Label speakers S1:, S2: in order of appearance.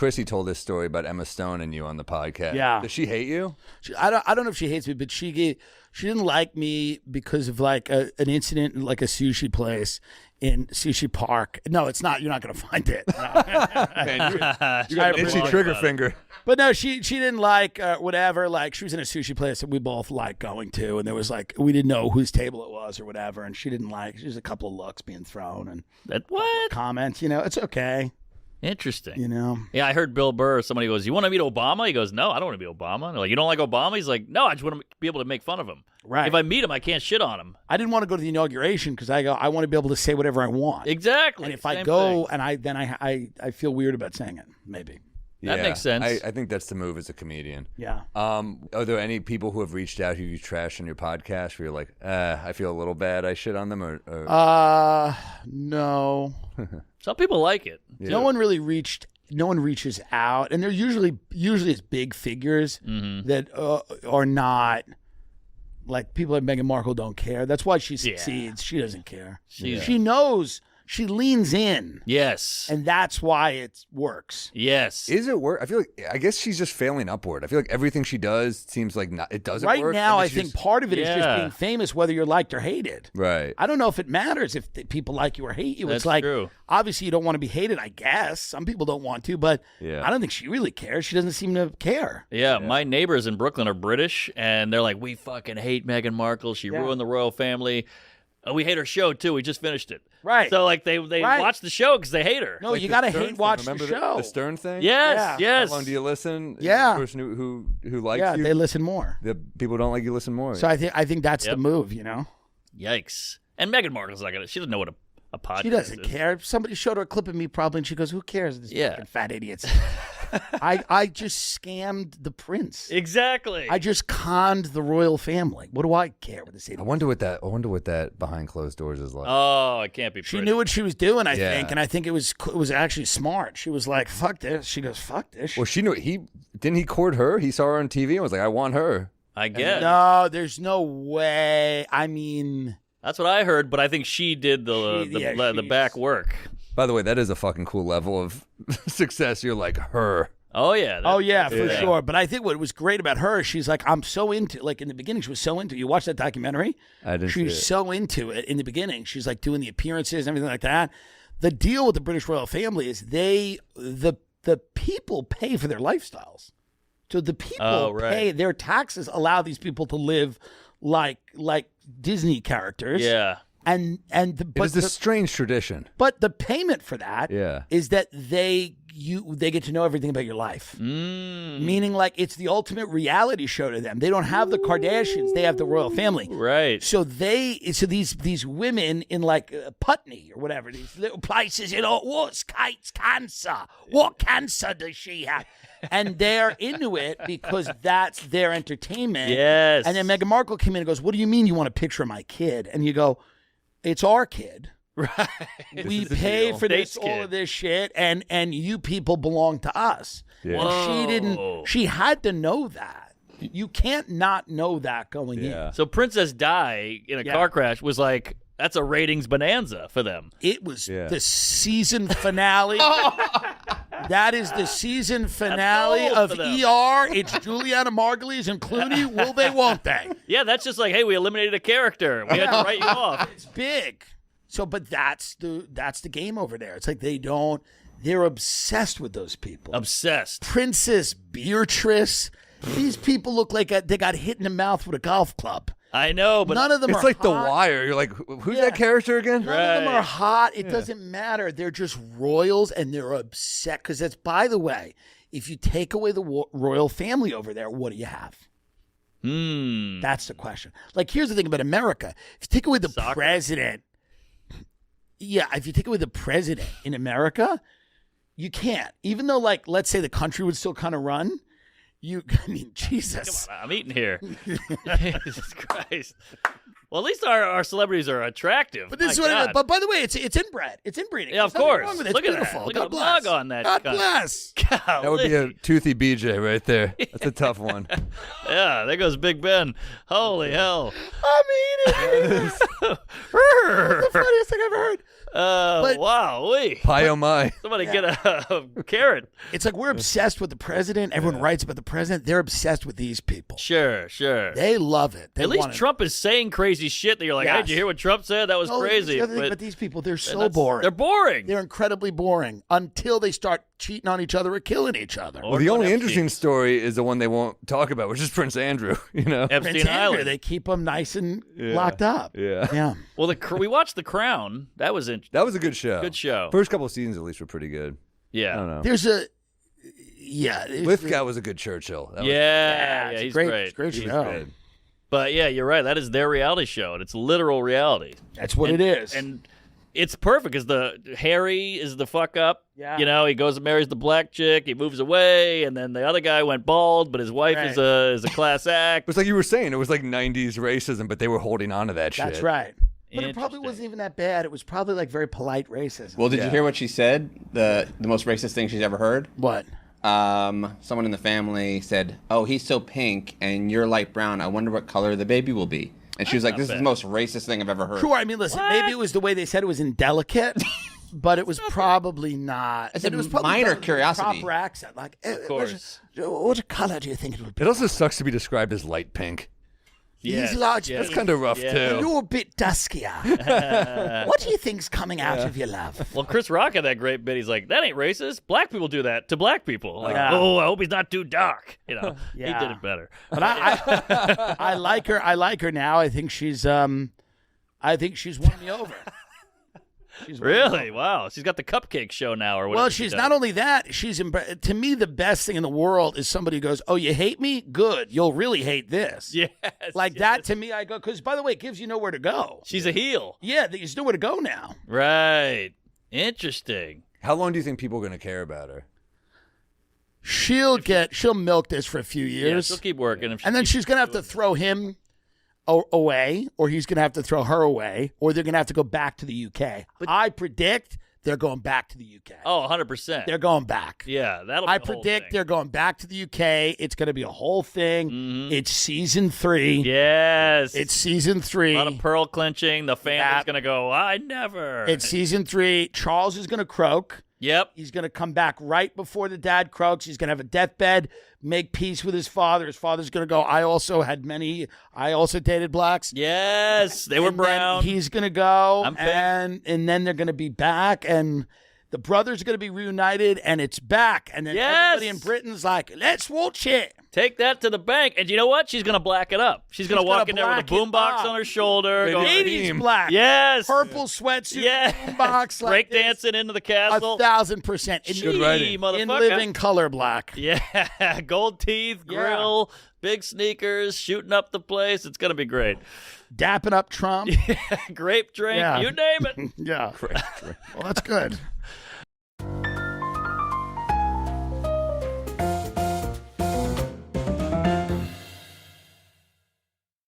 S1: Chrissy told this story about Emma Stone and you on the podcast.
S2: Yeah.
S1: Does she hate you?
S2: I don't know if she hates me, but she didn't like me because of like an incident in like a sushi place in Sushi Park. No, it's not. You're not going to find it.
S1: Man, you got an itchy trigger finger.
S2: But no, she didn't like whatever. Like she was in a sushi place that we both liked going to, and there was like we didn't know whose table it was or whatever, and she didn't like. There's a couple of looks being thrown and comments. You know, it's okay.
S3: Interesting.
S2: You know.
S3: Yeah, I heard Bill Burr. Somebody goes, "You want to meet Obama?" He goes, "No, I don't want to meet Obama." And they're like, "You don't like Obama?" He's like, "No, I just want to be able to make fun of him.
S2: Right.
S3: If I meet him, I can't shit on him."
S2: I didn't want to go to the inauguration because I want to be able to say whatever I want.
S3: Exactly.
S2: And if I go and I feel weird about saying it, maybe.
S3: That makes sense.
S1: I think that's the move as a comedian.
S2: Yeah.
S1: Are there any people who have reached out who you trash on your podcast where you're like, I feel a little bad I shit on them? Or...
S2: No.
S3: Some people like it.
S1: Yeah.
S2: No one reaches out, and they're usually it's big figures that are not like people like Meghan Markle don't care. That's why she succeeds. She doesn't care. She knows. She leans in.
S3: Yes.
S2: And that's why it works.
S3: Yes.
S1: Is it work? I guess she's just failing upward. I feel like everything she does seems like it doesn't work.
S2: Right now, I think part of it is just being famous, whether you're liked or hated.
S1: Right.
S2: I don't know if it matters if people like you or hate you.
S3: That's
S2: it's like,
S3: true.
S2: Obviously, you don't want to be hated, I guess. Some people don't want to, but I don't think she really cares. She doesn't seem to care.
S3: Yeah, my neighbors in Brooklyn are British, and they're like, we fucking hate Meghan Markle. She ruined the royal family. We hate her show, too. We just finished it.
S2: Right.
S3: So, like, they watch the show because they hate her.
S2: No,
S1: like
S2: you got to
S1: hate
S2: watch
S1: Remember
S2: the show.
S1: The Stern thing?
S3: Yes, yes.
S1: How long do you listen?
S2: Yeah.
S1: The person who likes you?
S2: they listen more.
S1: The people who don't like you listen more.
S2: So I think that's the move, you know?
S3: Yikes. And Meghan Markle's not going to, she doesn't know what a podcast is.
S2: She doesn't care. Somebody showed her a clip of me probably, and she goes, who cares? These fucking fat idiots. I just scammed the prince.
S3: Exactly.
S2: I just conned the royal family. What do I care what they say?
S1: I wonder what that behind closed doors is like.
S3: Oh, it can't be pretty.
S2: She knew what she was doing, I think, and I think it was actually smart. She was like, fuck this. She goes, fuck this.
S1: Well, she knew didn't he court her? He saw her on TV and was like, I want her.
S3: I guess.
S2: No, there's no way. I mean,
S3: that's what I heard, but I think she did the back work.
S1: By the way, that is a fucking cool level of success. You're like her.
S3: Oh, yeah.
S2: For sure. But I think what was great about her, she's like, I'm so into, like in the beginning, she was so into, you watched that documentary?
S1: I didn't
S2: She was so into it in the beginning. She's like doing the appearances and everything like that. The deal with the British royal family is the people pay for their lifestyles. So the people pay, their taxes allow these people to live like Disney characters.
S3: Yeah.
S1: But it's a strange tradition.
S2: But the payment for that is that they get to know everything about your life. Meaning, like, it's the ultimate reality show to them. They don't have the Kardashians; they have the royal family.
S3: Right.
S2: So these women in like Putney or whatever, these little places, what's Kate's cancer? What cancer does she have? And they're into it because that's their entertainment.
S3: Yes.
S2: And then Meghan Markle came in and goes, "What do you mean you want a picture of my kid?" And you go, "It's our kid.
S3: Right.
S2: We pay for this, all of this shit, and you people belong to us."
S1: Yeah.
S2: And she had to know that. You can't not know that going in.
S3: So Princess Di in a car crash was like, that's a ratings bonanza for them.
S2: It was the season finale. That is the season finale of ER. It's Juliana Margulies and Clooney. Will they, won't they?
S3: Yeah, that's just like, hey, we eliminated a character. We had to write you off.
S2: It's big. So, but that's the game over there. It's like they're obsessed with those people.
S3: Obsessed.
S2: Princess Beatrice. These people look like they got hit in the mouth with a golf club.
S3: I know, but
S2: none of them
S1: it's
S2: are
S1: like
S2: hot.
S1: The Wire. You're like, who's that character again?
S2: None of them are hot. It doesn't matter. They're just royals, and they're upset because that's. By the way, if you take away the royal family over there, what do you have? That's the question. Like, here's the thing about America: if you take away the president, if you take away the president in America, you can't. Even though, like, let's say the country would still kind of run. Jesus.
S3: Come on, I'm eating here. Jesus Christ. Well, at least our celebrities are attractive.
S2: But this is what. But by the way, it's inbred. It's inbreeding.
S3: Yeah, of course.
S2: Wrong with it.
S3: Look
S2: it's
S3: at
S2: beautiful.
S3: that. Look
S2: God
S3: at the
S2: bless.
S3: mug on that.
S2: God bless.
S3: Golly.
S1: That would be a toothy BJ right there. That's a tough one.
S3: Yeah, there goes Big Ben. Holy hell.
S2: I'm eating. That's the funniest thing I've ever heard.
S3: Wow.
S1: Pie oh my.
S3: Somebody get a carrot.
S2: It's like we're obsessed with the president. Everyone writes about the president. They're obsessed with these people.
S3: Sure.
S2: They love it. They
S3: At least
S2: want it.
S3: Trump is saying crazy shit that you're like, hey, did you hear what Trump said? That was crazy.
S2: Here's the other thing, but these people, they're so
S3: that's-
S2: boring.
S3: They're boring.
S2: They're incredibly boring until they start cheating on each other or killing each other.
S3: Or
S1: Well, the
S3: doing
S1: only
S3: Epstein.
S1: interesting story is the one they won't talk about, which is Prince Andrew. You know.
S3: Epstein
S2: Prince Andrew,
S3: Island.
S2: they keep them nice and locked up.
S1: Yeah.
S3: Well, we watched The Crown. That was interesting.
S1: That was a good show.
S3: Good show.
S1: First couple of seasons at least were pretty good.
S3: Yeah.
S1: I don't know.
S2: There's a
S1: Lithgow was a good Churchill. That was-
S3: Yeah,
S2: it's
S3: he's
S2: great.
S3: great.
S2: It's a great
S1: He's
S2: show.
S1: good.
S3: But yeah, you're right. That is their reality show, and it's literal reality.
S2: That's what
S3: And-
S2: it is.
S3: And it's perfect because the Harry is the fuck up.
S2: Yeah.
S3: You know, he goes and marries the black chick. He moves away, and then the other guy went bald, but his wife is a class act.
S1: It was like you were saying. It was like 90s racism, but they were holding on to that shit.
S2: That's right. But it probably
S3: Interesting.
S2: wasn't even that bad. It was probably like very polite racism.
S4: Well, did you hear what she said? The most racist thing she's ever heard?
S2: What?
S4: Someone in the family said, "Oh, he's so pink and you're light brown. I wonder what color the baby will be." And she was like, "This is the most racist thing I've ever heard."
S2: Sure. I mean, listen, maybe it was the way they said it was indelicate, but it was probably not.
S4: It's a
S2: it was probably
S4: minor
S2: done with a
S4: curiosity.
S2: Proper accent. Like,
S3: Of course.
S2: what color do you think it would be?
S1: It also sucks to be described as light pink.
S2: He's large.
S1: That's kind of rough,
S3: Yeah.
S1: too.
S2: You're a bit duskier. What do you think's coming out of your love?
S3: Well, Chris Rock had that great bit. He's like, that ain't racist. Black people do that to black people. Like,
S2: Yeah.
S3: oh, I hope he's not too dark. You know, he
S2: Yeah.
S3: did it better.
S2: But I like her. I like her now. I think she's won me over. She's won me
S3: Really?
S2: over.
S3: Wow. She's got the cupcake show now, or whatever.
S2: Well,
S3: she
S2: she's
S3: does.
S2: not only that. She's to me the best thing in the world is somebody who goes, "Oh, you hate me? Good. You'll really hate this."
S3: Yes.
S2: Like that to me, I go because by the way, it gives you nowhere to go.
S3: She's a heel.
S2: Yeah, there's nowhere to go now.
S3: Right. Interesting.
S1: How long do you think people are going to care about her?
S2: She'll milk this for a few
S3: Yeah,
S2: years,
S3: she'll keep working. If she
S2: and then
S3: keeps
S2: she's gonna have to throw him away, or he's gonna have to throw her away, or they're gonna have to go back to the UK. I predict they're going back to the UK.
S3: Oh, 100%.
S2: They're going back.
S3: Yeah, that'll be
S2: I
S3: the whole
S2: predict
S3: thing.
S2: they're going back to the UK. It's going to be a whole thing.
S3: Mhm.
S2: It's season 3.
S3: Yes.
S2: It's season 3.
S3: a lot of pearl clinching. The family's
S2: Yeah.
S3: going to go, I never.
S2: It's season 3. Charles is going to croak.
S3: Yep.
S2: He's going to come back right before the dad croaks. He's going to have a deathbed, make peace with his father. His father's going to go, I also dated blacks.
S3: Yes. They were
S2: And then
S3: brown.
S2: he's going to go,
S3: I'm pink.
S2: and then they're going to be back, and the brothers are going to be reunited, and it's back. And then
S3: Yes.
S2: everybody in Britain's like, let's watch it.
S3: Take that to the bank. And you know what? She's going to black it up. She's going to
S2: She's
S3: walk
S2: gonna
S3: in there with a
S2: black it
S3: boombox
S2: up.
S3: on her shoulder.
S1: Maybe
S3: Going,
S2: 80s black.
S3: yes.
S2: Purple sweatsuit,
S3: Yeah.
S2: boombox, like this.
S3: Breakdancing into the castle.
S2: 1,000%. In,
S1: Good writing.
S3: motherfucker.
S2: in living color black.
S3: Yeah. Gold teeth,
S2: Yeah.
S3: grill, big sneakers, shooting up the place. It's going to be great.
S2: Dapping up Trump.
S3: Grape drink.
S2: Yeah.
S3: You name it.
S2: Yeah. Well, that's good.